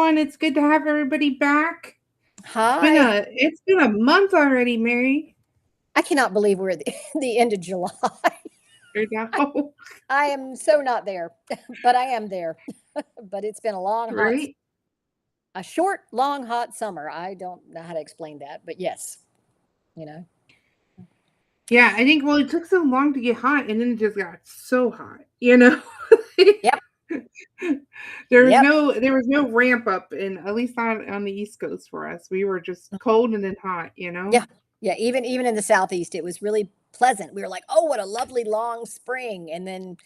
everyone. It's good to have everybody back. Hi. It's been a month already, Mary. I cannot believe we're at the end of July. I know, I am so not there, but I am there. But it's been a long, right? a short, long, hot summer. I don't know how to explain that, but yes, you know. Yeah, I think, well, it took so long to get hot, and then it just got so hot, you know? Yep. There Yep. was no ramp up, and at least not on the East Coast for us. We were just cold and then hot, you know? Yeah. Yeah. Even in the southeast, it was really pleasant. We were like, oh, what a lovely long spring, and then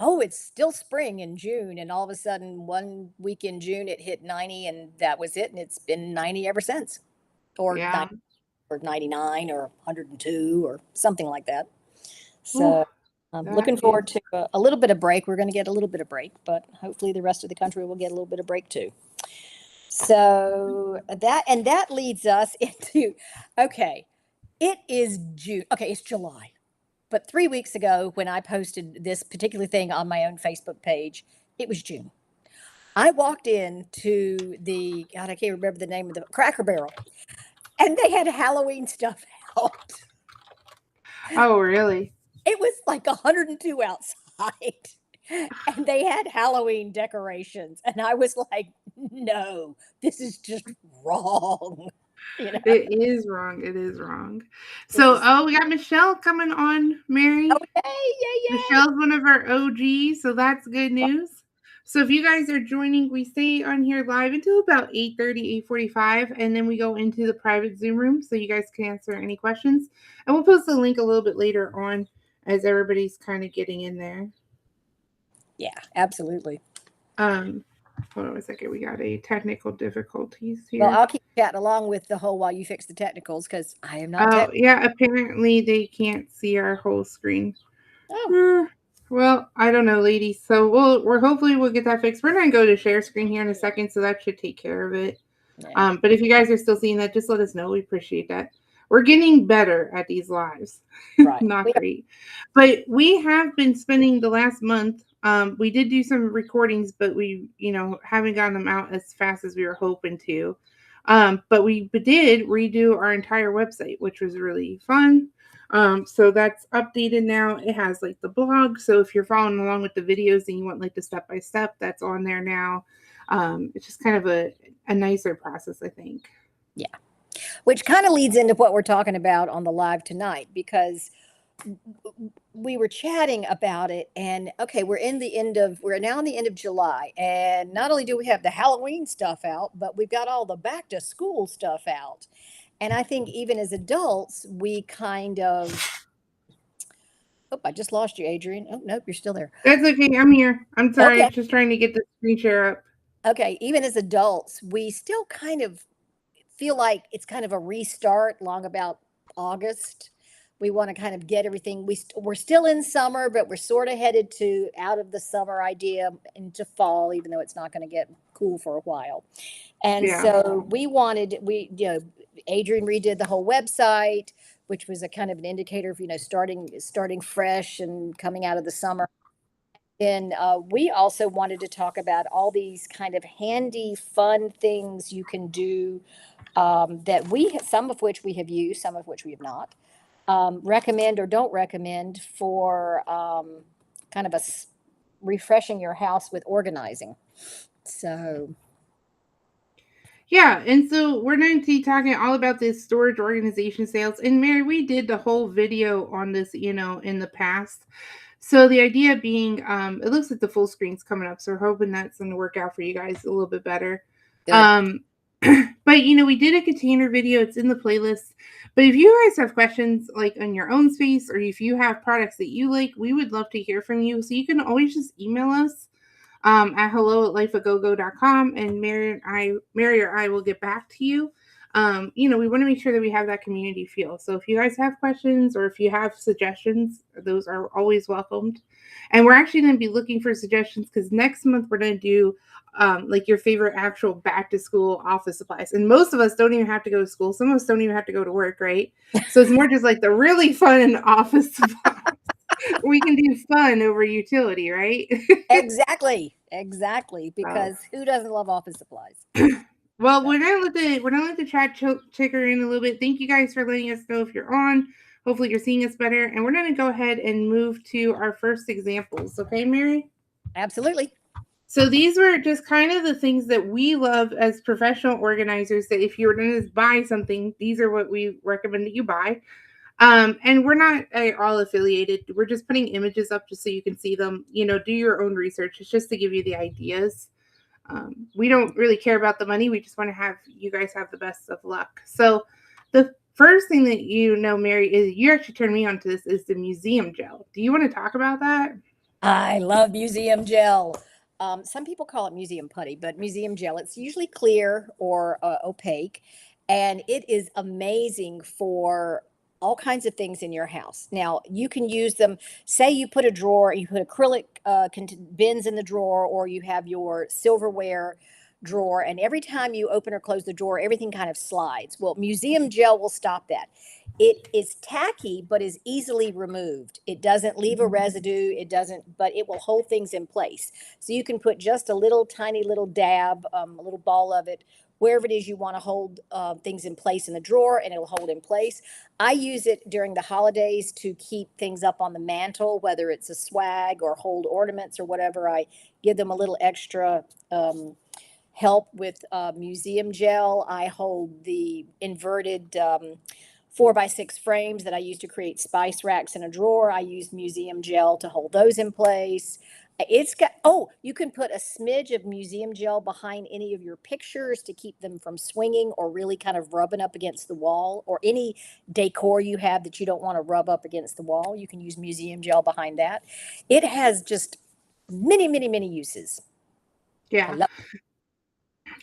oh, it's still spring in June, and all of a sudden, one week in June, it hit 90, and that was it, and it's been 90 ever since, or Yeah. 99 or 102 or something like that. Oh, So I'm that looking is forward to a little bit of break. We're going to get a little bit of break, but hopefully the rest of the country will get a little bit of break too. So that leads us into okay, it is June. Okay, it's July. But 3 weeks ago, when I posted this particular thing on my own Facebook page, it was June. I walked into the God, I can't remember the name of the Cracker Barrel, and they had Halloween stuff out. Oh, really? It was like 102 outside. And they had Halloween decorations. And I was like, no, this is just wrong. You know, It is wrong. It is wrong. this So, is oh, we got Michelle coming on, Mary. okay. Yay, Michelle's one of our OGs, so that's good yay. news. So if you guys are joining, we stay on here live until about 8:30, 8:45, and then we go into the private Zoom room so you guys can answer any questions. And we'll post the link a little bit later on as everybody's kind of getting in there. Yeah, absolutely. Um, Hold on a second. We got a technical difficulties Well, here. I'll keep chatting along with the whole while you fix the technicals because I am not Oh, tech. yeah, apparently they can't see our whole screen. Oh, Hmm. Well, I don't know, ladies. So we're hopefully we'll get that fixed. We're gonna go to share screen here in a second, so that should take care of it. yeah. But if you guys are still seeing that, just let us know. We appreciate that. We're getting better at these lives. Right. Not great, but we have been spending the last month. We did do some recordings, but we, haven't gotten them out as fast as we were hoping to. But we did redo our entire website, which was really fun. So that's updated now. It has like the blog. So if you're following along with the videos and you want like the step by step, that's on there now. It's just kind of a nicer process, I think. Yeah. Which kind of leads into what we're talking about on the live tonight because we were chatting about it and okay, we're now in the end of July, and not only do we have the Halloween stuff out, but we've got all the back to school stuff out. And I think even as adults, we kind of oh, I just lost you, Adrian. Oh, nope, you're still there. That's okay. I'm here. I'm sorry. Okay. Just trying to get the screen share up. Okay. Even as adults, we still kind of feel like it's kind of a restart long about August. We want to kind of get everything. We're still in summer, but we're sort of headed to out of the summer idea into fall, even though it's not going to get cool for a while. And Yeah. so Adrian redid the whole website, which was a kind of an indicator of starting fresh and coming out of the summer. And we also wanted to talk about all these kind of handy, fun things you can do that some of which we have used, some of which we have not. Recommend or don't recommend for kind of refreshing your house with organizing. So, Yeah, and so we're going to be talking all about this storage organization sales. And Mary, we did the whole video on this, in the past. So the idea being, it looks like the full screen's coming up, so we're hoping that's going to work out for you guys a little bit better. good. But we did a container video. It's in the playlist. But if you guys have questions like on your own space, or if you have products that you like, we would love to hear from you. So you can always just email us at hello@lifeagogo.com, and Mary or I will get back to you. We want to make sure that we have that community feel. So if you guys have questions or if you have suggestions, those are always welcomed. And we're actually going to be looking for suggestions because next month we're going to do like your favorite actual back to school office supplies. And most of us don't even have to go to school. Some of us don't even have to go to work, right? So it's more just like the really fun office supplies. We can do fun over utility, right? Exactly. So, Because who doesn't love office supplies? well, So, we're gonna let the chat ticker in a little bit. Thank you guys for letting us know if you're on. Hopefully you're seeing us better, and we're gonna go ahead and move to our first examples. Okay, Mary? absolutely. So these were just kind of the things that we love as professional organizers. That if you were going to buy something, these are what we recommend that you buy. And we're not all affiliated. We're just putting images up just so you can see them. Do your own research. It's just to give you the ideas. We don't really care about the money. We just want to have you guys have the best of luck. So the first thing that Mary, is you actually turned me on to this is the museum gel. Do you want to talk about that? I love museum gel. Some people call it museum putty, but museum gel, it's usually clear or opaque, and it is amazing for all kinds of things in your house. Now, you can use them, say you put you put acrylic bins in the drawer, or you have your silverware drawer, and every time you open or close the drawer, everything kind of slides. Well, museum gel will stop that. It is tacky, but is easily removed. It doesn't leave a residue. It doesn't, but it will hold things in place. So you can put just a little tiny little dab, a little ball of it, wherever it is you want to hold things in place in the drawer, and it'll hold in place. I use it during the holidays to keep things up on the mantle, whether it's a swag or hold ornaments or whatever. I give them a little extra help with museum gel. I hold the inverted 4x6 frames that I use to create spice racks in a drawer. I use museum gel to hold those in place. It's got, oh, you can put a smidge of museum gel behind any of your pictures to keep them from swinging or really kind of rubbing up against the wall, or any decor you have that you don't want to rub up against the wall. You can use museum gel behind that. It has just many, many, many uses. I Yeah. love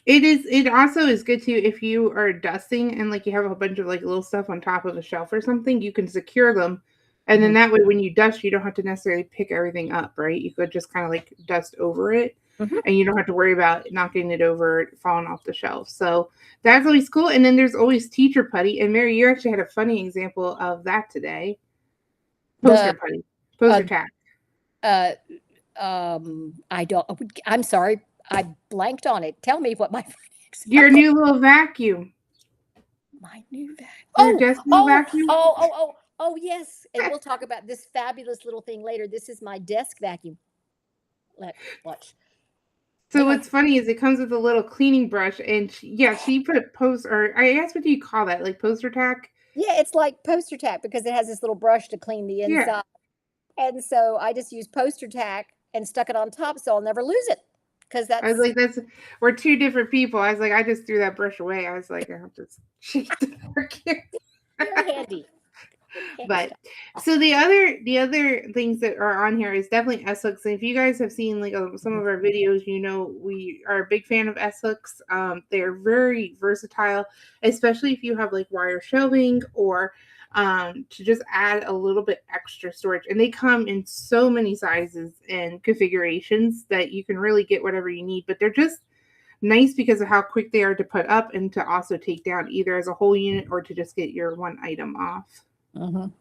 It also is good too if you are dusting and like you have a bunch of like little stuff on top of a shelf or something, you can secure them. And then it. that way when you dust, you don't have to necessarily pick everything up, right? You could just kind of like dust over it Mhm. and you don't have to worry about knocking it over, it falling off the shelf. So that's always cool. And then there's always teacher putty. And Mary, you actually had a funny example of that today. Poster The putty, uh, poster tack. uh, I don't. I'm sorry, I blanked on it. Tell me what my Your example. new little vacuum, My new vac. your desk vacuum. Oh, yes. And we'll talk about this fabulous little thing later. This is my desk vacuum. Let watch. So Hang on. what's funny is it comes with a little cleaning brush, and she put a post, or I asked, what do you call that? Like poster tack? Yeah, it's like poster tack because it has this little brush to clean the Yeah. inside. And so I just used poster tack and stuck it on top so I'll never lose it. Because I was that's like, we're two different people. I was like, I just threw that brush away. I was like, I have to cheat the vacuum. very handy. Very handy But stuff. so the other things that are on here is definitely S hooks. And if you guys have seen like some of our videos, we are a big fan of S hooks. They're very versatile, especially if you have like wire shelving or to just add a little bit extra storage. And they come in so many sizes and configurations that you can really get whatever you need. But they're just nice because of how quick they are to put up and to also take down either as a whole unit or to just get your one item off. Mhm.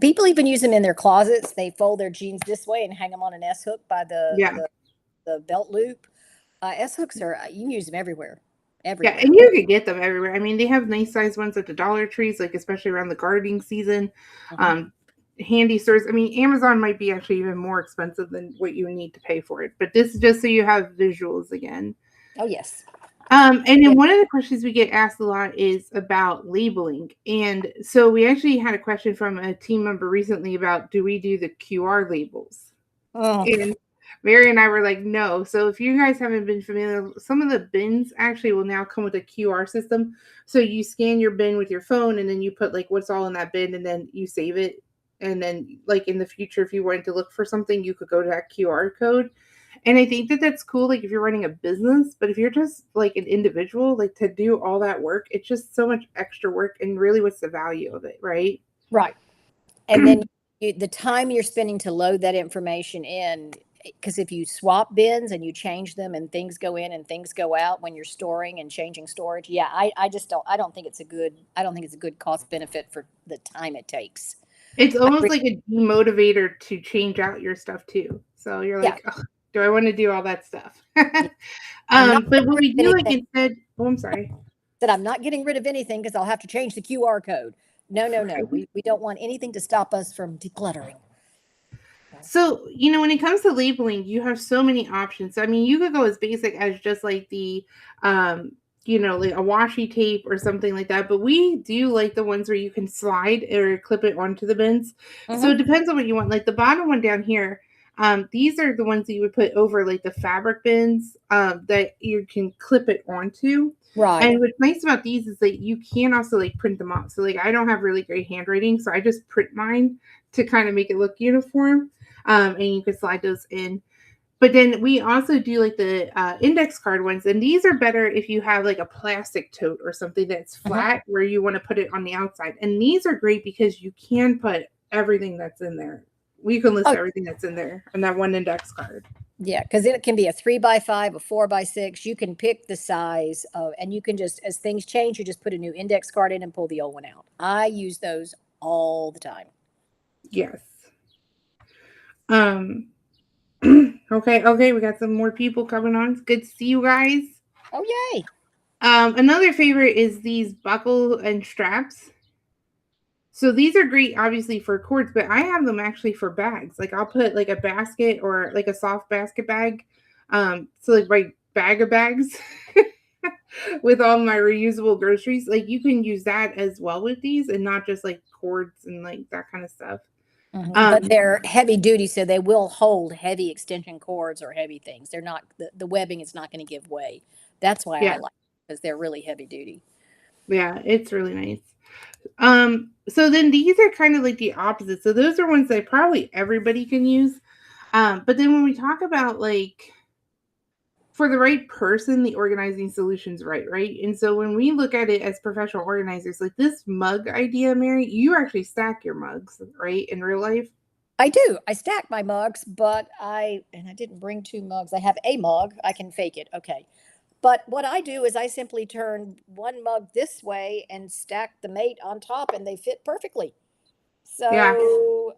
People even use them in their closets. They fold their jeans this way and hang them on an S hook by Yeah. the belt loop. S hooks are, you can use them everywhere, Yeah, everywhere. and you can get them everywhere. I mean, they have nice sized ones at the Dollar Trees, like especially around the gardening season. Mhm. Um, Handy stores. I mean, Amazon might be actually even more expensive than what you need to pay for it. But this is just so you have visuals again. Oh, yes. And Yeah. then one of the questions we get asked a lot is about labeling. And so we actually had a question from a team member recently about, do we do the QR labels? Oh, And Mary and I were like, no. So if you guys haven't been familiar, some of the bins actually will now come with a QR system. So you scan your bin with your phone and then you put like what's all in that bin and then you save it. And then like in the future, if you wanted to look for something, you could go to that QR code. And I think that that's cool, like if you're running a business, but if you're just like an individual, like to do all that work, it's just so much extra work. And really, what's the value of it, right? right. And then the time you're spending to load that information in, because if you swap bins and you change them and things go in and things go out when you're storing and changing storage, yeah, I just don't, I don't think it's a good cost benefit for the time it takes. It's almost like a demotivator to change out your stuff too. So you're Yeah. like, "Ugh, do I want to do all that stuff?" I'm not But what getting we rid do of like anything. instead, oh, I'm sorry. That I'm not getting rid of anything because I'll have to change the QR code. No, no, no. Right. We don't want anything to stop us from decluttering. So, when it comes to labeling, you have so many options. I mean, you could go as basic as just like the, like a washi tape or something like that. But we do like the ones where you can slide or clip it onto the bins. So it Mm-hmm. depends on what you want. Like the bottom one down here, these are the ones that you would put over like the fabric bins that you can clip it onto. Right. And what's nice about these is that you can also like print them off. So like I don't have really great handwriting, so I just print mine to kind of make it look uniform. And you can slide those in. But then we also do like the index card ones, and these are better if you have like a plastic tote or something that's Mm-hmm. flat where you want to put it on the outside. And these are great because you can put everything that's in there. We can list Oh, everything that's in there on that one index card. yeah, because it can be a 3x5, a 4x6. You can pick the size of, and you can just, as things change, you just put a new index card in and pull the old one out. I use those all the time. Yes. Um. Okay. We got some more people coming on. It's good to see you guys. Oh, yay. Another favorite is these buckle and straps. So these are great, obviously, for cords, but I have them actually for bags. Like I'll put like a basket or like a soft basket bag. So like my bag of bags with all my reusable groceries. Like you can use that as well with these and not just like cords and like that kind of stuff. Mhm. But Um, they're heavy duty, so they will hold heavy extension cords or heavy things. They're not, the webbing is not going to give way. That's why I yeah, like it, because they're really heavy duty. yeah, it's really nice. So then these are kind of like the opposite. So those are ones that probably everybody can use. But then when we talk about like for the right person, the organizing solution's right? And so when we look at it as professional organizers, like this mug idea, Mary, you actually stack your mugs, right, in real life? I do. I stack my mugs, but and I didn't bring two mugs. I have a mug. I can fake it. Okay. But what I do is I simply turn one mug this way and stack the mate on top, and they fit perfectly. Yeah. So,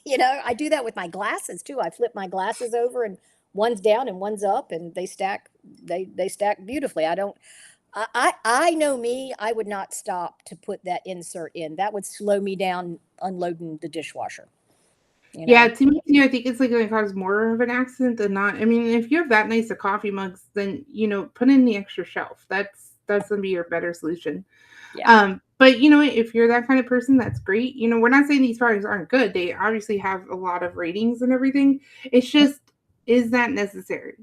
I do that with my glasses too. I flip my glasses over and one's down and one's up, and they stack beautifully. I don't I know me, I would not stop to put that insert in. That would slow me down unloading the dishwasher, you Yeah, know. to me too, I think it's like gonna cause more of an accident than not. I mean, if you have that nice of coffee mugs, then put in the extra shelf. That's gonna be your better solution. Yeah. But if you're that kind of person, that's great. We're not saying these products aren't good. They obviously have a lot of ratings and everything. It's just, is that necessary?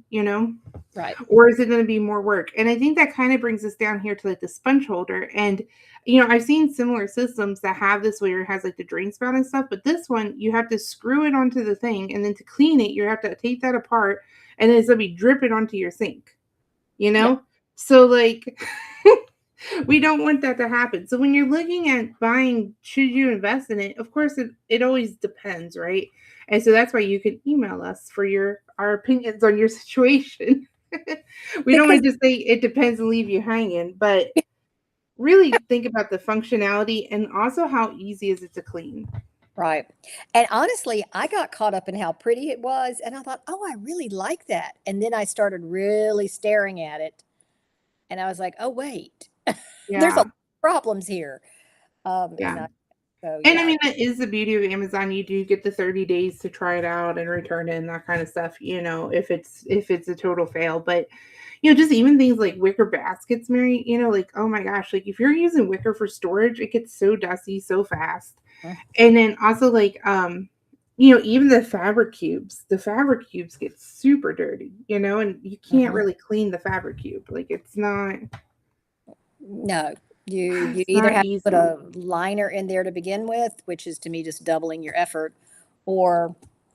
Right. Or is it going to be more work? And I think that kind of brings us down here to like the sponge holder. And I've seen similar systems that have this where it has like the drain spout and stuff, but this one you have to screw it onto the thing, and then to clean it, you have to take that apart, and then it's gonna be dripping onto your sink. You Yeah. know, so like. We don't want that to happen. So when you're looking at buying, should you invest in it? Of course, it always depends, right? And so that's why you can email us for our opinions on your situation. We don't Because want to just say it depends and leave you hanging, but really think about the functionality and also how easy is it to clean. right. And honestly, I got caught up in how pretty it was, and I thought, "Oh, I really like that." And then I started really staring at it, and I was like, "Oh, wait. There's a lot Yeah, of problems here." yeah. So And I yeah. mean, that is the beauty of Amazon. You do get the 30 days to try it out and return it and that kind of stuff, if it's a total fail. But just even things like wicker baskets, Mary, like, oh my gosh, like if you're using wicker for storage, it gets so dusty so fast. Mm. And then also like even the fabric cubes get super dirty, and you can't Mhm. really clean the fabric cube. Like No, you it's either not have to put easy. a liner in there to begin with, which is to me just doubling your effort, or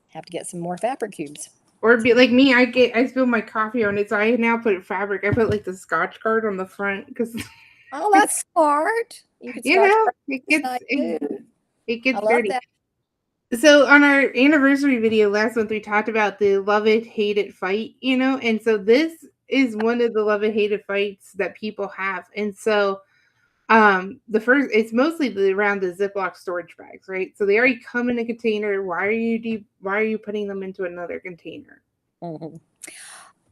have to get some more fabric cubes. Or be like me, I spill my coffee on it, so I now put fabric. I put like the Scotch guard on the front because Oh, that's smart. You could you scotch know brown it this gets night it, too. it I gets love dirty. that. So on our anniversary video last month, we talked about the love it, hate it fight, and so this is one of the love it, hate it fights that people have. And so It's mostly around the Ziploc storage bags, right? So they already come in a container. Why are you putting them into another container? Mhm.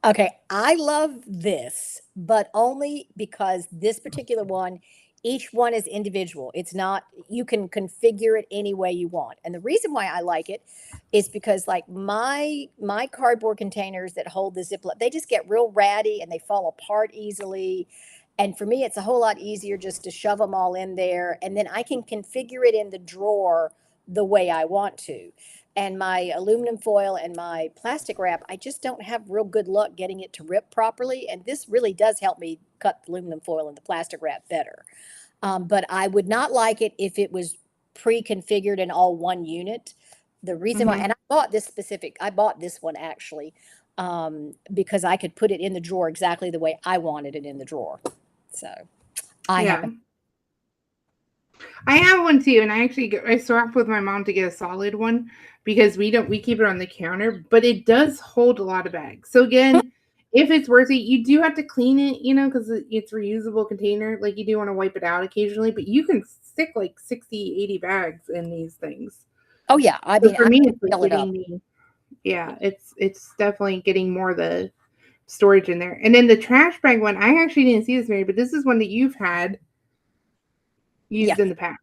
Okay, I love this, but only because this particular one, each one is individual. It's not, you can configure it any way you want. And the reason why I like it is because like my cardboard containers that hold the Ziploc, they just get real ratty and they fall apart easily. And for me, it's a whole lot easier just to shove them all in there, and then I can configure it in the drawer the way I want to. And my aluminum foil and my plastic wrap, I just don't have real good luck getting it to rip properly. And this really does help me cut the aluminum foil and the plastic wrap better. But I would not like it if it was pre-configured in all one unit. The reason why, Mm-hmm. and I bought this one actually, because I could put it in the drawer exactly the way I wanted it in the drawer. So I Yeah. happen. I have one too, and I swapped with my mom to get a solid one because we keep it on the counter, but it does hold a lot of bags. So again, if it's worth it, you do have to clean it, because it's reusable container. Like you do want to wipe it out occasionally, but you can stick like 60, 80 bags in these things. Oh yeah, I So mean, for I me, can it's like fill it up. it's definitely getting more the storage in there. And then the trash bag one, I actually didn't see this, Mary, but this is one that you've had Yeah. used in the past.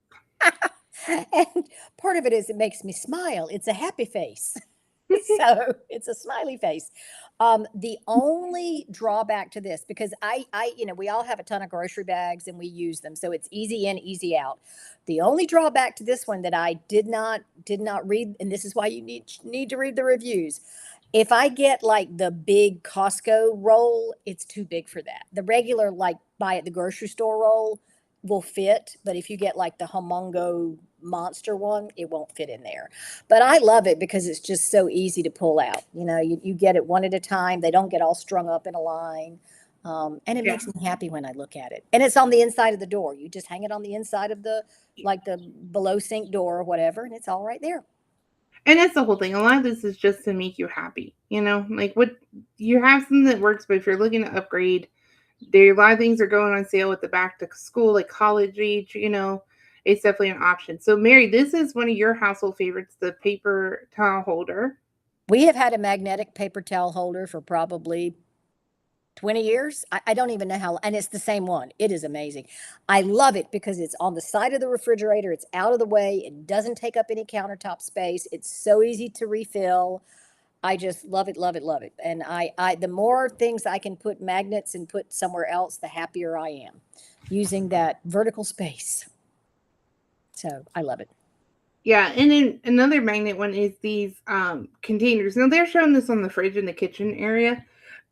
And part of it is it makes me smile. It's a happy face. So it's a smiley face. The only drawback to this, because we all have a ton of grocery bags and we use them, so it's easy in, easy out. The only drawback to this one that I did not read, and this is why you need to read the reviews. If I get like the big Costco roll, it's too big for that. The regular, like buy at the grocery store roll will fit, but if you get like the humongo monster one, it won't fit in there. But I love it because it's just so easy to pull out. You get it one at a time. They don't get all strung up in a line. And it Yeah. makes me happy when I look at it. And it's on the inside of the door. You just hang it on the inside of the below sink door or whatever, and it's all right there. And that's the whole thing. A lot of this is just to make you happy, Like what you have something that works, but if you're looking to upgrade, there a lot of things are going on sale with the back to school, like college age, it's definitely an option. So Mary, this is one of your household favorites, the paper towel holder. We have had a magnetic paper towel holder for probably 20 years. I don't even know how, and it's the same one. It is amazing. I love it because it's on the side of the refrigerator. It's out of the way. It doesn't take up any countertop space. It's so easy to refill. I just love it, love it, love it. And the more things I can put magnets and put somewhere else, the happier I am using that vertical space. So I love it. Yeah, and then another magnet one is these containers. Now they're showing this on the fridge in the kitchen area,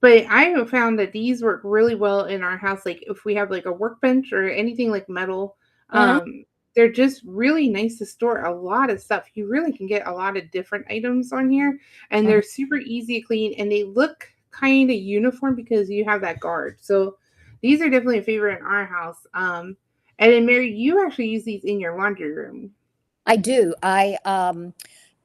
but I have found that these work really well in our house. Like if we have like a workbench or anything like metal, Mhm. they're just really nice to store a lot of stuff. You really can get a lot of different items on here, and Mhm. they're super easy to clean, and they look kind of uniform because you have that guard. So these are definitely a favorite in our house. And then Mary, you actually use these in your laundry room. I do. I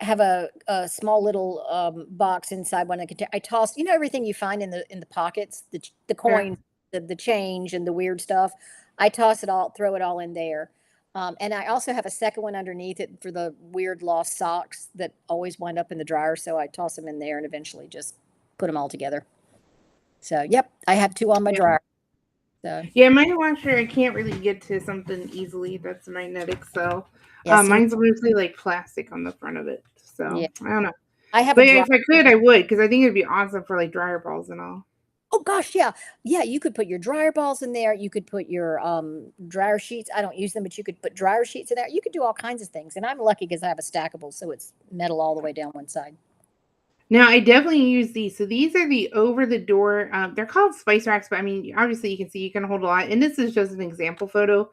have a small little box inside one. I toss, everything you find in the pockets, the Yeah. coins, the change, and the weird stuff. I toss it all, throw it all in there. And I also have a second one underneath it for the weird lost socks that always wind up in the dryer. So I toss them in there and eventually just put them all together. So, yep, I have two on my Yeah. dryer. So, Yeah, my washer, I can't really get to something easily that's magnetic. So yeah, see, mine's mostly like plastic on the front of it. So yeah, I don't know. I have a But dryer. if I could, I would because I think it'd be awesome for like dryer balls and all. Oh gosh, yeah. Yeah, you could put your dryer balls in there. You could put your dryer sheets. I don't use them, but you could put dryer sheets in there. You could do all kinds of things. And I'm lucky because I have a stackable, so it's metal all the way down one side. Now, I definitely use these. So these are the over the door. They're called spice racks, but I mean, obviously you can see you can hold a lot. And this is just an example photo.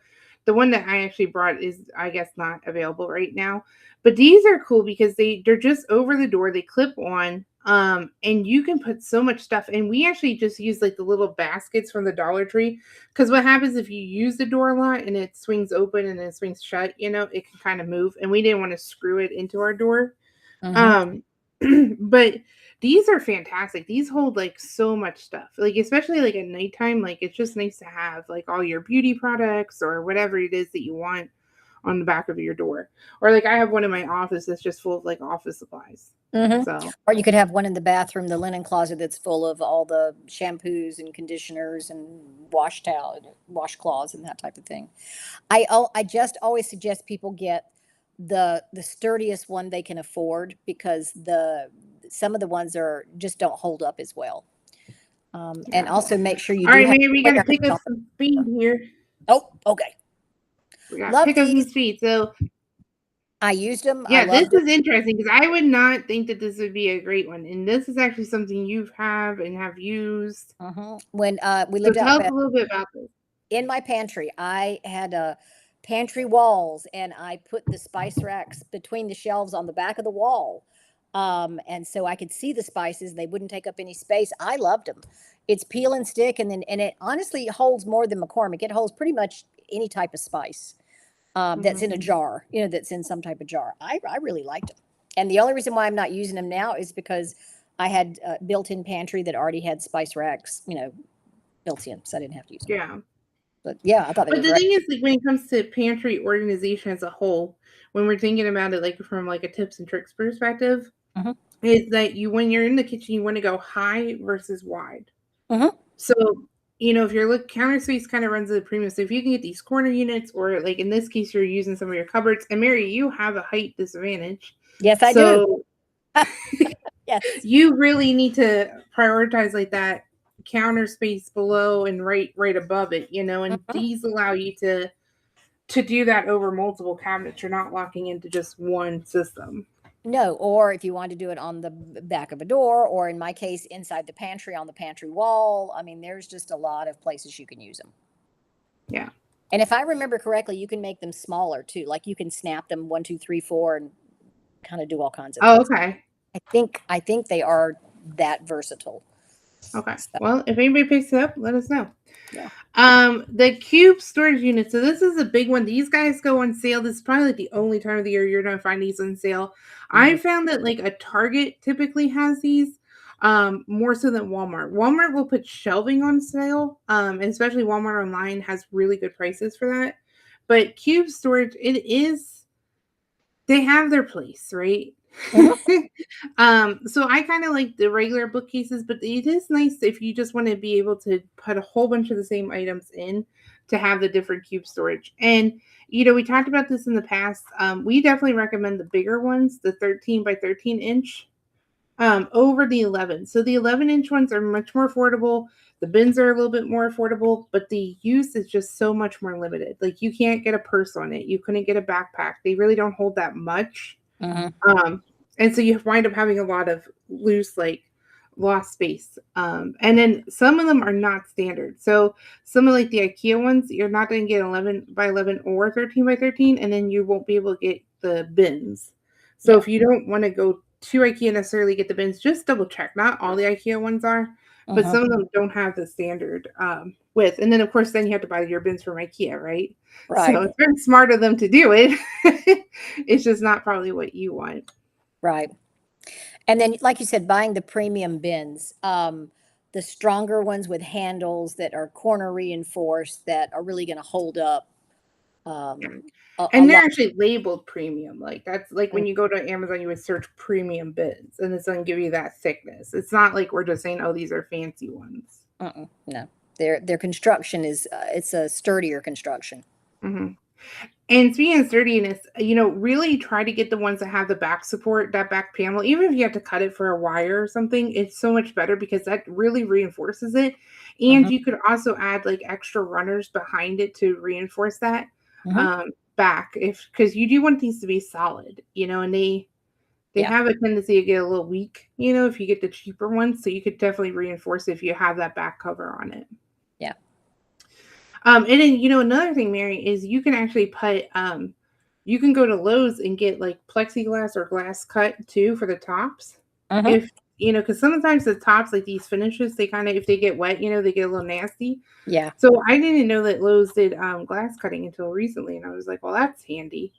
The one that I actually brought is, I guess, not available right now. But these are cool because they're just over the door. They clip on, and you can put so much stuff. And we actually just use like the little baskets from the Dollar Tree because what happens if you use the door a lot and it swings open and then it swings shut, it can kind of move. And we didn't want to screw it into our door. Hmm. Um, but these are fantastic. These hold like so much stuff, like especially like at nighttime. Like it's just nice to have like all your beauty products or whatever it is that you want on the back of your door. Or like I have one in my office that's just full of like office supplies. So Or you could have one in the bathroom, the linen closet, that's full of all the shampoos and conditioners and washcloths and that type of thing. I just always suggest people get the sturdiest one they can afford, because some of the ones just don't hold up as well. And also make sure you all do right, have maybe we got to pick up some speed here. Oh, okay. We got to pick up some speed. So I used them. Yeah, this is interesting because I would not think that this would be a great one, and this is actually something you have used. When we lived out, tell us a little bit about this. In my pantry, I had pantry walls, and I put the spice racks between the shelves on the back of the wall, and so I could see the spices. They wouldn't take up any space. I loved them. It's peel and stick, and it honestly holds more than McCormick. It holds pretty much any type of spice. That's in a jar, that's in some type of jar. I really liked them. And the only reason why I'm not using them now is because I had a built-in pantry that already had spice racks, built in, so I didn't have to use them. Yeah. But yeah, I thought they were great. But the thing is, like, when it comes to pantry organization as a whole, when we're thinking about it, like from like a tips and tricks perspective, is that when you're in the kitchen, you want to go high versus wide. So, if your counter space kind of runs at a premium, so if you can get these corner units, or like in this case, you're using some of your cupboards, and Mary, you have a height disadvantage. Yes, I do. Yes. You really need to prioritize like that counter space below and right above it, and these allow you to do that over multiple cabinets. You're not locking into just one system. No, or if you want to do it on the back of a door, or in my case, inside the pantry on the pantry wall. I mean, there's just a lot of places you can use them. Yeah. And if I remember correctly, you can make them smaller too. Like you can snap them 1, 2, 3, 4 and kind of do all kinds of things. Okay. I think they are that versatile. Okay. So. Well, if anybody picks it up, let us know. Yeah. The cube storage unit. So this is a big one. These guys go on sale. This is probably like the only time of the year you're going to find these on sale. I found that like a Target typically has these more so than Walmart. Walmart will put shelving on sale, and especially Walmart online has really good prices for that. But cube storage, they have their place, right? So I kind of like the regular bookcases, but it is nice if you just want to be able to put a whole bunch of the same items in to have the different cube storage. And we talked about this in the past. We definitely recommend the bigger ones, the 13 by 13 inch, over the 11. So the 11-inch ones are much more affordable. The bins are a little bit more affordable, but the use is just so much more limited. Like you can't get a purse on it. You couldn't get a backpack. They really don't hold that much. And so you wind up having a lot of loose, like lost space. And then some of them are not standard. So some of like the IKEA ones, you're not going to get 11 by 11 or 13 by 13, and then you won't be able to get the bins. So if you don't want to go to IKEA necessarily get the bins, just double check. Not all the IKEA ones are, but some of them don't have the standard width. And then of course, then you have to buy your bins from IKEA, right? So it's very smart of them to do it. It's just not probably what you want. Right. And then, like you said, buying the premium bins, the stronger ones with handles that are corner reinforced, that are really going to hold up. And they're actually labeled premium. Like that's like when you go to Amazon, you would search premium bins, and it's going to give you that thickness. It's not like we're just saying, oh, these are fancy ones. No, their construction is it's a sturdier construction. And speaking of sturdiness, really try to get the ones that have the back support, that back panel. Even if you have to cut it for a wire or something, it's so much better because that really reinforces it. And you could also add like extra runners behind it to reinforce that back, because you do want these to be solid, and they have a tendency to get a little weak, if you get the cheaper ones. So you could definitely reinforce it if you have that back cover on it. Yeah. And then, another thing, Mary, is you can actually put, you can go to Lowe's and get like plexiglass or glass cut too for the tops. If, because sometimes the tops, like these finishes, they kind of, if they get wet, they get a little nasty. Yeah. So I didn't know that Lowe's did glass cutting until recently. And I was like, well, that's handy.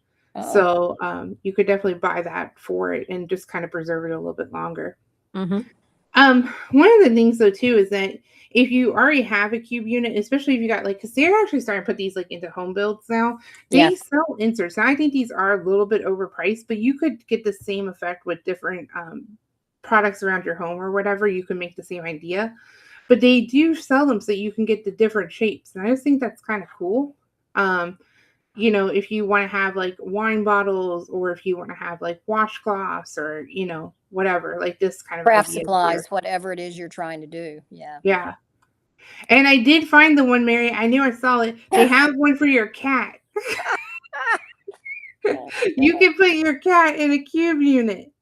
So you could definitely buy that for it and just kind of preserve it a little bit longer. One of the things though too is that if you already have a cube unit, especially if you got like, because they're actually starting to put these like into home builds now, Yeah. they sell inserts. Now I think these are a little bit overpriced, but you could get the same effect with different products around your home or whatever. You can make the same idea, but they do sell them so you can get the different shapes, and I just think that's kind of cool. You know, if you want to have like wine bottles, or if you want to have like washcloths, or you know, whatever, like this kind of Craft idea here. supplies, whatever it is you're trying to do. Yeah. Yeah. And I did find the one, Mary. I knew I saw it. They have one for your cat. You can put your cat in a cube unit.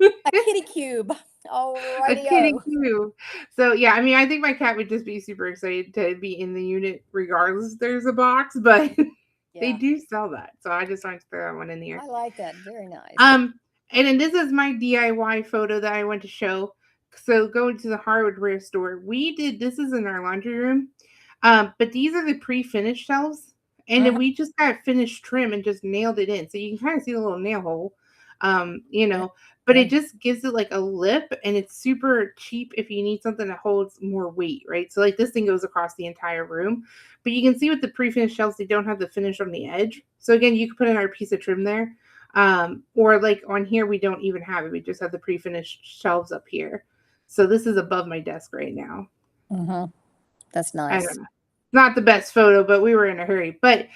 A kitty cube. A kitty Alrighty-o. cube. So yeah, I mean, I think my cat would just be super excited to be in the unit regardless if there's a box, but they Yeah. do sell that. So I just wanted to throw that one in here. I like that. Very nice. And then this is my DIY photo that I went to show. So going to the hardware store, we did this is in our laundry room. But these are the pre-finished shelves, and then we just got finished trim and just nailed it in. So you can kind of see the little nail hole. You know, but it just gives it like a lip, and it's super cheap if you need something that holds more weight, right? So like this thing goes across the entire room, but you can see with the pre-finished shelves, they don't have the finish on the edge. So again, you could put another piece of trim there. Or like on here, we don't even have it. We just have the pre-finished shelves up here. So this is above my desk right now. That's I nice. don't know. Not the best photo, but we were in a hurry. But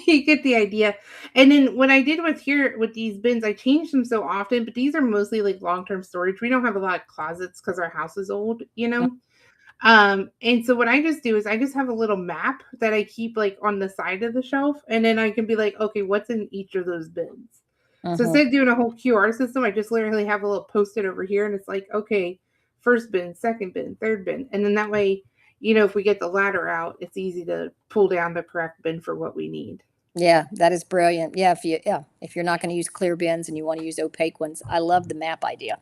you get the idea. And then what I did with here with these bins, I changed them so often, but these are mostly like long-term storage. We don't have a lot of closets because our house is old, you know. And so what I just do is I just have a little map that I keep like on the side of the shelf, and then I can be like, okay, what's in each of those bins? So instead of doing a whole QR system, I just literally have a little post-it over here, and it's like, okay, first bin, second bin, third bin, and then that way, you know, if we get the ladder out, it's easy to pull down the correct bin for what we need. Yeah, that is brilliant. Yeah, if you're not going to use clear bins and you want to use opaque ones, I love the map idea.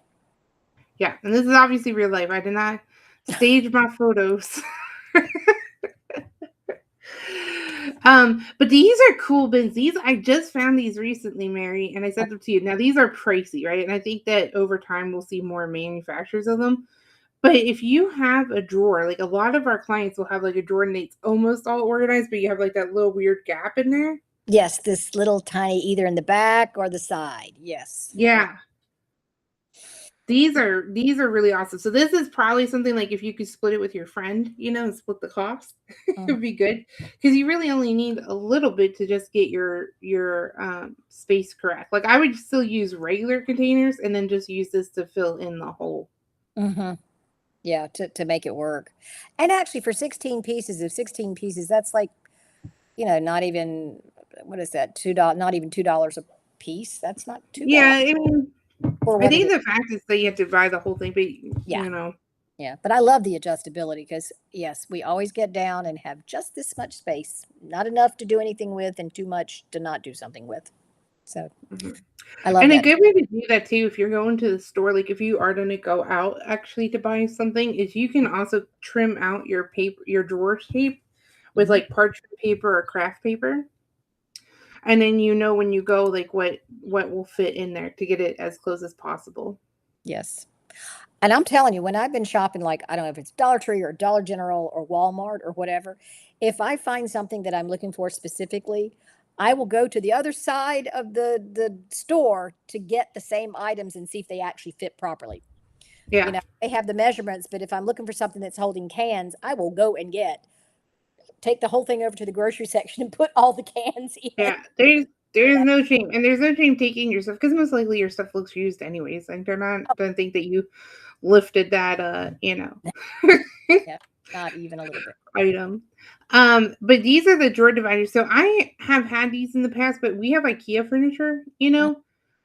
Yeah, and this is obviously real life. I did not stage my photos. But these are cool bins. These I just found these recently, Mary, and I sent them to you. Now these are pricey, right? And I think that over time we'll see more manufacturers of them. But if you have a drawer, like a lot of our clients will have like a drawer and it's almost all organized, but you have like that little weird gap in there. Yes, this little tiny either in the back or the side. Yes. Yeah. These are really awesome. So this is probably something like if you could split it with your friend, you know, and split the cost, it would be good because you really only need a little bit to just get your space correct. Like I would still use regular containers and then just use this to fill in the hole. Yeah, to make it work. And actually for 16 pieces, that's like, you know, not even, what is that? $2, not even $2 a piece. That's not too bad. Yeah, I mean, For I what think it is. the fact is that you have to buy the whole thing, but Yeah. you know. Yeah, but I love the adjustability because yes, we always get down and have just this much space, not enough to do anything with and too much to not do something with. So I love And a that. good way to do that too, if you're going to the store, like if you are going to go out actually to buy something, is you can also trim out your paper, your drawer shape with like parchment paper or craft paper. And then you know when you go like what will fit in there to get it as close as possible. Yes. And I'm telling you, when I've been shopping, like, I don't know if it's Dollar Tree or Dollar General or Walmart or whatever, if I find something that I'm looking for specifically, I will go to the other side of the store to get the same items and see if they actually fit properly. You Yeah. know, they have the measurements, but if I'm looking for something that's holding cans, I will go and take the whole thing over to the grocery section and put all the cans in. Yeah. There's no shame. And there's no shame taking your stuff because most likely your stuff looks used anyways. And they're not gonna think that you lifted that you know. Yeah, not even a little bit. Item. But these are the drawer dividers. So I have had these in the past, but we have IKEA furniture, you know,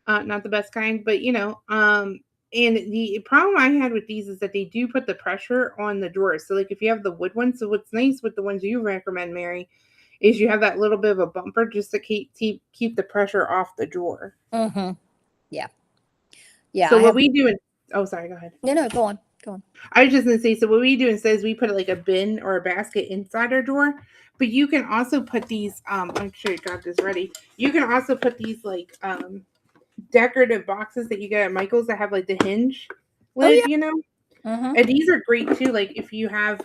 not the best kind, but you know, and the problem I had with these is that they do put the pressure on the drawers. So like if you have the wood ones, so what's nice with the ones you recommend, Mary, is you have that little bit of a bumper just to keep the pressure off the drawer. Yeah. Yeah. So what we do is, oh, sorry, go ahead. No, go on. Go on. I was just gonna say, so what we do instead is we put like a bin or a basket inside our drawer, but you can also put these, I'm sure you got this ready. You can also put these like decorative boxes that you get at Michael's that have like the hinge. lid, yeah. you know? Mm-hmm. And these are great too, like if you have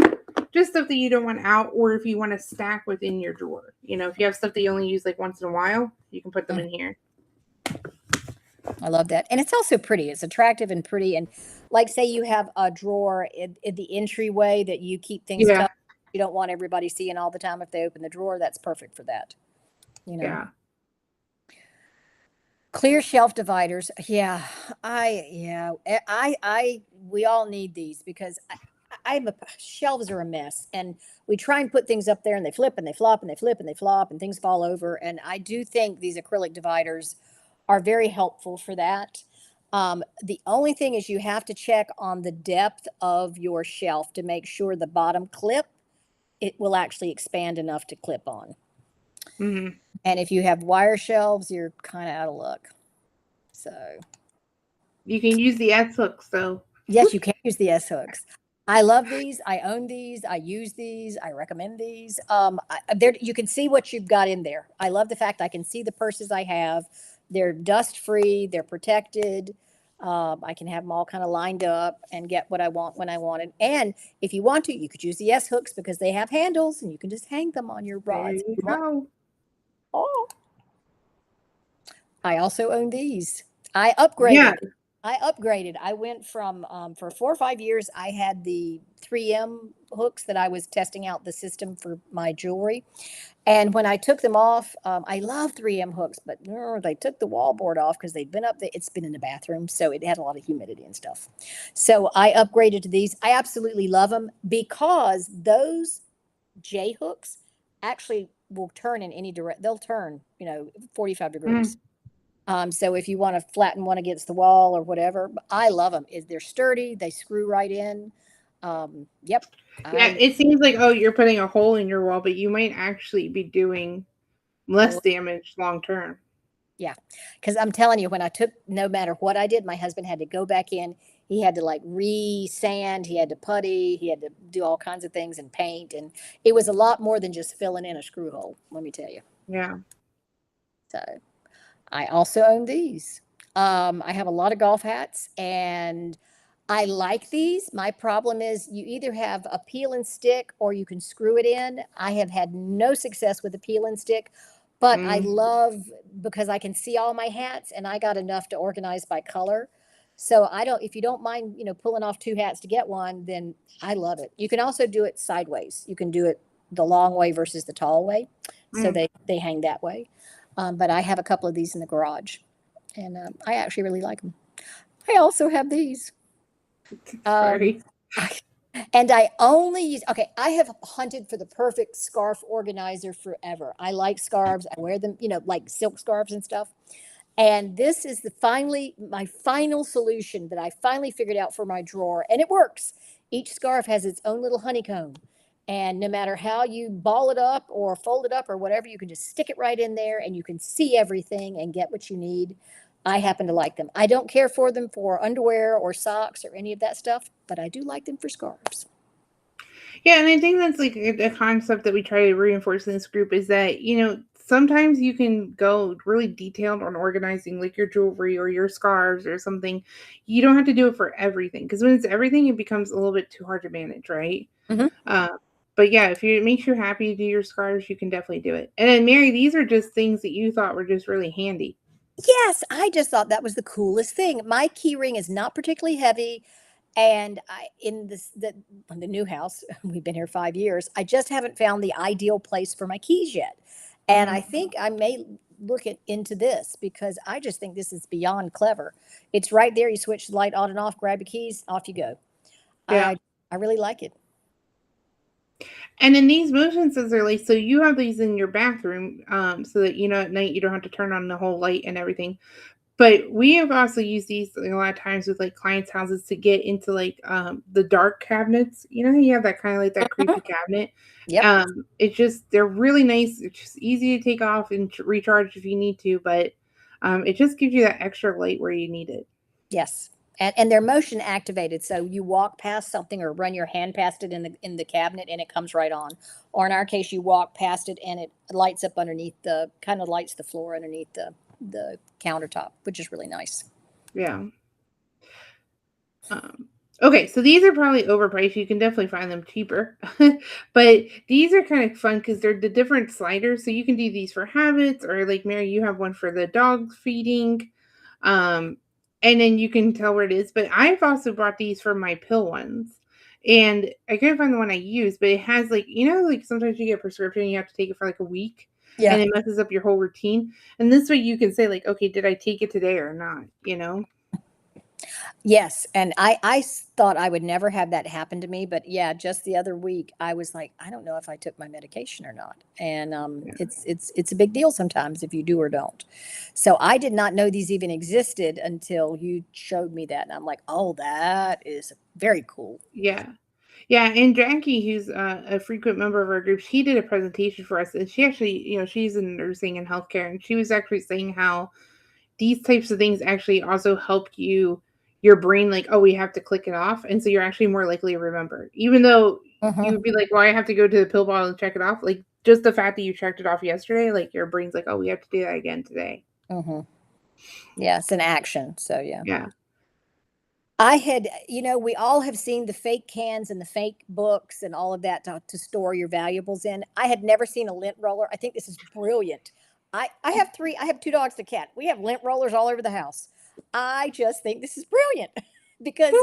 just stuff that you don't want out, or if you want to stack within your drawer. You know, if you have stuff that you only use like once in a while, you can put them in here. I love that. And it's also pretty. It's attractive and pretty. And like, say you have a drawer in the entryway that you keep things Yeah, tucked. You don't want everybody seeing all the time if they open the drawer. That's perfect for that. You know, yeah. clear shelf dividers. Yeah, we all need these because shelves are a mess, and we try and put things up there, and they flip and they flop and they flip and they flop, and things fall over. And I do think these acrylic dividers are very helpful for that. The only thing is you have to check on the depth of your shelf to make sure the bottom clip, it will actually expand enough to clip on. Mm-hmm. And if you have wire shelves, you're kind of out of luck. So You can use the S hooks though. yes, you can use the S hooks. I love these. I own these. I use these. I recommend these. There you can see what you've got in there. I love the fact I can see the purses I have. They're dust free. They're protected. I can have them all kind of lined up and get what I want when I want it. And if you want to, you could use the S hooks because they have handles and you can just hang them on your There rods. you go. Oh, I also own these. I upgraded. Yeah. I went from for 4 or 5 years. I had the 3M hooks that I was testing out the system for my jewelry, and when I took them off, I love 3M hooks, but they took the wallboard off because they'd been up there. It's been in the bathroom, so it had a lot of humidity and stuff. So I upgraded to these. I absolutely love them because those J hooks actually will turn in any direct. They'll turn, 45 degrees. Mm. So if you want to flatten one against the wall or whatever, I love them. They're sturdy. They screw right in. Yep. Yeah, it seems like, oh, you're putting a hole in your wall, but you might actually be doing less Oh, damage long term. yeah. Because I'm telling you, when I took, no matter what I did, my husband had to go back in. He had to like re-sand. He had to putty. He had to do all kinds of things and paint. And it was a lot more than just filling in a screw hole, let me tell you. Yeah. So I also own these. I have a lot of golf hats and I like these. My problem is you either have a peel and stick or you can screw it in. I have had no success with the peel and stick, but I Mm. love because I can see all my hats and I got enough to organize by color. So I don't, if you don't mind, pulling off two hats to get one, then I love it. You can also do it sideways. You can do it the long way versus the tall way. So Mm. they hang that way. But I have a couple of these in the garage and I actually really like them. I also have these. Um, Sorry. I, and I only use, okay, I have hunted for the perfect scarf organizer forever. I like scarves. I wear them, like silk scarves and stuff. And this is my final solution that I finally figured out for my drawer. And it works. Each scarf has its own little honeycomb. And no matter how you ball it up or fold it up or whatever, you can just stick it right in there and you can see everything and get what you need. I happen to like them. I don't care for them for underwear or socks or any of that stuff, but I do like them for scarves. Yeah, and I think that's like a concept that we try to reinforce in this group is that, sometimes you can go really detailed on organizing like your jewelry or your scarves or something. You don't have to do it for everything because when it's everything, it becomes a little bit too hard to manage, right? Mm-hmm. Uh, but yeah, if it makes you happy to do your scarves, you can definitely do it. And then, Mary, these are just things that you thought were just really handy. Yes, I just thought that was the coolest thing. My key ring is not particularly heavy. And I in the new house, we've been here 5 years. I just haven't found the ideal place for my keys yet. And I Mm. think I may look into this because I just think this is beyond clever. It's right there. You switch the light on and off, grab your keys, off you go. Yeah. I really like it. And then these motion sensor lights, so you have these in your bathroom, so that at night you don't have to turn on the whole light and everything. But we have also used these a lot of times with like clients' houses to get into like the dark cabinets. You know how you have that kind of like that Mhm. creepy cabinet. Yep. It's just they're really nice. It's just easy to take off and recharge if you need to, but it just gives you that extra light where you need it. Yes. And they're motion activated. So you walk past something or run your hand past it in the cabinet and it comes right on. Or in our case, you walk past it and it lights up underneath kind of lights the floor underneath the countertop, which is really nice. Yeah. Okay, so these are probably overpriced. You can definitely find them cheaper. But these are kind of fun because they're the different sliders. So you can do these for habits, or like Mary, you have one for the dog feeding. Um, and then you can tell where it is. But I've also brought these for my pill ones. And I couldn't find the one I use, but it has like, like sometimes you get a prescription and you have to take it for like a week. Yeah. And it messes up your whole routine. And this way you can say, like, okay, did I take it today or not? Yes, and I thought I would never have that happen to me, but yeah, just the other week I was like, I don't know if I took my medication or not, and Yeah. it's a big deal sometimes if you do or don't. So I did not know these even existed until you showed me that, and I'm like, oh, that is very cool. Yeah. Yeah, and Jackie, who's a frequent member of our group, she did a presentation for us, and she actually, she's in nursing and healthcare, and she was actually saying how these types of things actually also help your brain, like, oh, we have to click it off, and so you're actually more likely to remember, even though you would be like, well, I have to go to the pill bottle and check it off. Like, just the fact that you checked it off yesterday, like your brain's like, oh, we have to do that again today. Yeah, it's an action. So yeah. Yeah. I had, we all have seen the fake cans and the fake books and all of that to store your valuables in. I had never seen a lint roller. I think this is brilliant. I have two dogs and a cat. We have lint rollers all over the house. I just think this is brilliant because,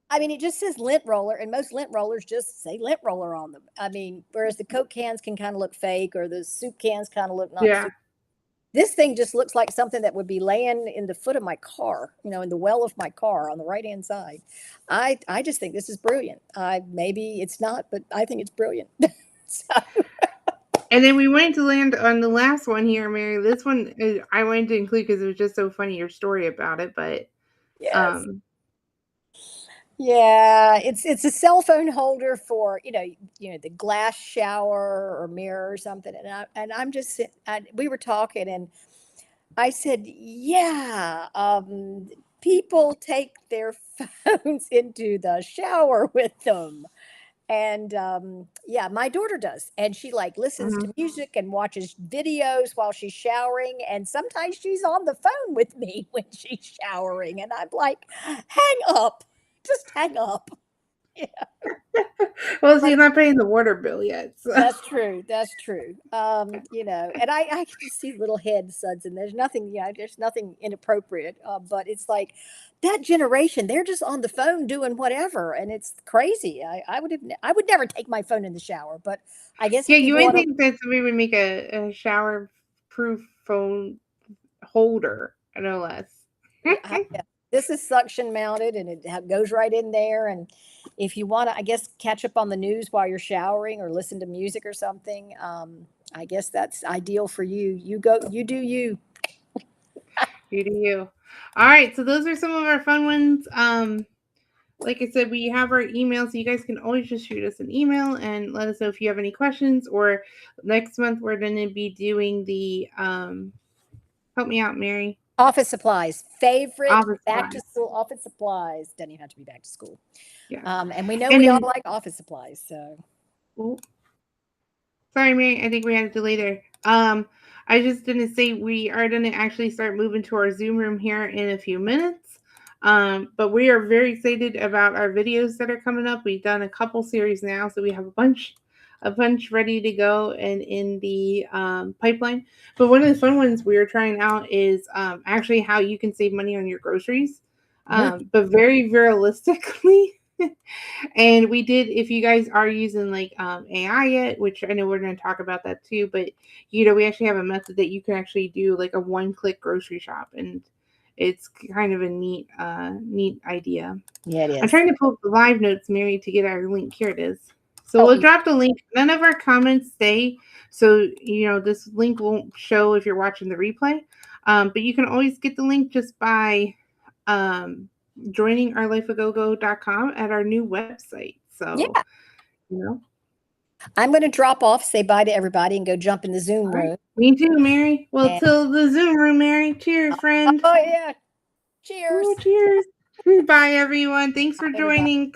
I mean, it just says lint roller, and most lint rollers just say lint roller on them. I mean, whereas the Coke cans can kind of look fake, or the soup cans kind of look not Yeah. soup. This thing just looks like something that would be laying in the foot of my car, in the well of my car on the right-hand side. I just think this is brilliant. Maybe it's not, but I think it's brilliant. So. And then we wanted to land on the last one here, Mary. This one I wanted to include because it was just so funny, your story about it. But Yes. Yeah, it's a cell phone holder for the glass shower or mirror or something. And I'm just we were talking, and I said, yeah, people take their phones into the shower with them. And yeah, my daughter does, and she like listens to music and watches videos while she's showering, and sometimes she's on the phone with me when she's showering, and I'm like, hang up, just hang up. Yeah. Well, she's not paying the water bill yet. So. That's true. That's true. And I can just see little head suds, and there's nothing, there's nothing inappropriate. But it's like that generation, they're just on the phone doing whatever, and it's crazy. I would never take my phone in the shower, but I guess Yeah, you would think that we would make a shower proof phone holder, no less. Yeah. This is suction mounted, and it goes right in there. And if you want to, I guess, catch up on the news while you're showering or listen to music or something, I guess that's ideal for you. You do you. You do you. All right, so those are some of our fun ones. Like I said, we have our email, so you guys can always just shoot us an email and let us know if you have any questions. Or next month we're going to be doing the help me out, Mary. Office supplies. Favorite office back supplies. to school office supplies. Doesn't even have to be back to school. Yeah. And we know we all like office supplies. So. Oh, sorry, Mary. I think we had a delay there. I just didn't say we are going to actually start moving to our Zoom room here in a few minutes. But we are very excited about our videos that are coming up. We've done a couple series now, so we have a bunch ready to go and in the pipeline. But one of the fun ones we are trying out is actually how you can save money on your groceries, but very realistically. And we did, if you guys are using like AI yet, which I know we're going to talk about that too, but we actually have a method that you can actually do like a one-click grocery shop, and it's kind of a neat idea. Yeah, it is. I'm trying to pull up the live notes, Mary, to get our link. Here it is. So we'll drop the link. None of our comments stay, so this link won't show if you're watching the replay. But you can always get the link just by joining our lifeagogo.com at our new website. So yeah. I'm going to drop off, say bye to everybody, and go jump in the Zoom room. Right. Me too, Mary. Well, till the Zoom room, Mary. Cheers, friend. Oh yeah. Cheers. Oh, cheers. Bye, everyone. Thanks for joining.